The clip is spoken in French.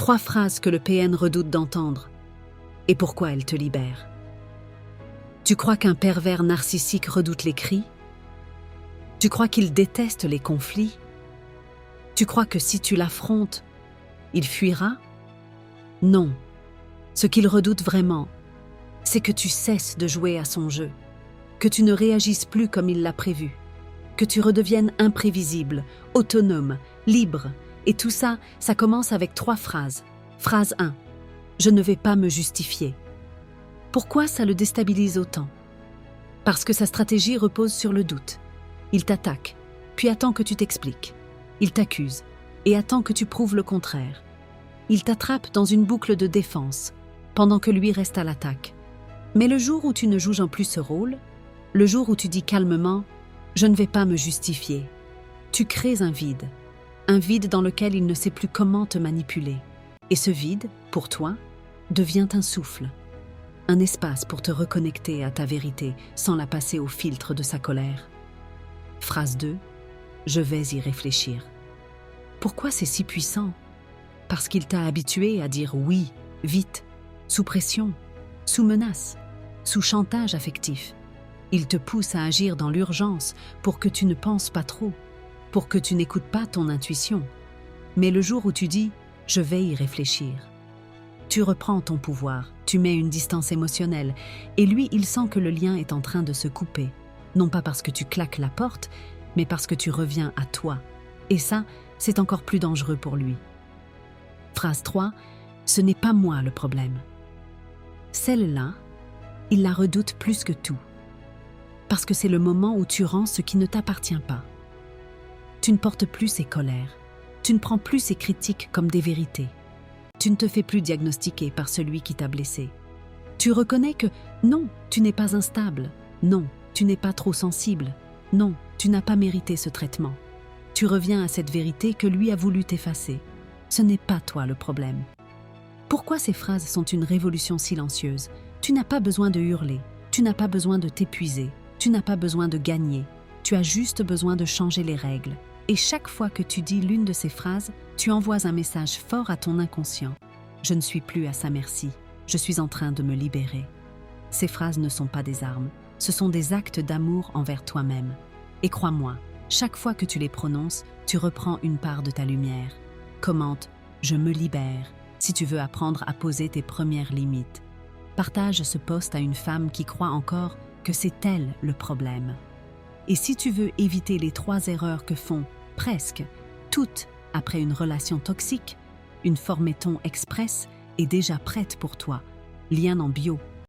3 phrases que le PN redoute d'entendre et pourquoi elles te libèrent. Tu crois qu'un pervers narcissique redoute les cris? Tu crois qu'il déteste les conflits? Tu crois que si tu l'affrontes, il fuira? Non. Ce qu'il redoute vraiment, c'est que tu cesses de jouer à son jeu, que tu ne réagisses plus comme il l'a prévu, que tu redeviennes imprévisible, autonome, libre. Et tout ça, ça commence avec 3 phrases. Phrase 1. Je ne vais pas me justifier. Pourquoi ça le déstabilise autant? Parce que sa stratégie repose sur le doute. Il t'attaque, puis attend que tu t'expliques. Il t'accuse et attend que tu prouves le contraire. Il t'attrape dans une boucle de défense, pendant que lui reste à l'attaque. Mais le jour où tu ne joues plus ce rôle, le jour où tu dis calmement « je ne vais pas me justifier », tu crées un vide dans lequel il ne sait plus comment te manipuler. Et ce vide, pour toi, devient un souffle, un espace pour te reconnecter à ta vérité sans la passer au filtre de sa colère. Phrase 2. Je vais y réfléchir. Pourquoi c'est si puissant? Parce qu'il t'a habitué à dire oui, vite, sous pression, sous menace, sous chantage affectif. Il te pousse à agir dans l'urgence pour que tu ne penses pas trop, pour que tu n'écoutes pas ton intuition. Mais le jour où tu dis « je vais y réfléchir », tu reprends ton pouvoir, tu mets une distance émotionnelle et lui, il sent que le lien est en train de se couper. Non pas parce que tu claques la porte, mais parce que tu reviens à toi. Et ça, c'est encore plus dangereux pour lui. Phrase 3. Ce n'est pas moi le problème. Celle-là, il la redoute plus que tout. Parce que c'est le moment où tu rends ce qui ne t'appartient pas. Tu ne portes plus ses colères. Tu ne prends plus ses critiques comme des vérités. Tu ne te fais plus diagnostiquer par celui qui t'a blessé. Tu reconnais que non, tu n'es pas instable. Non, tu n'es pas trop sensible. Non, tu n'as pas mérité ce traitement. Tu reviens à cette vérité que lui a voulu t'effacer. Ce n'est pas toi le problème. Pourquoi ces phrases sont une révolution silencieuse? Tu n'as pas besoin de hurler. Tu n'as pas besoin de t'épuiser. Tu n'as pas besoin de gagner. Tu as juste besoin de changer les règles. Et chaque fois que tu dis l'une de ces phrases, tu envoies un message fort à ton inconscient. Je ne suis plus à sa merci. Je suis en train de me libérer. Ces phrases ne sont pas des armes. Ce sont des actes d'amour envers toi-même. Et crois-moi, chaque fois que tu les prononces, tu reprends une part de ta lumière. Commente « Je me libère » si tu veux apprendre à poser tes premières limites. Partage ce post à une femme qui croit encore que c'est elle le problème. Et si tu veux éviter les 3 erreurs que font presque toutes après une relation toxique, une Formeton Express est déjà prête pour toi. Lien en bio.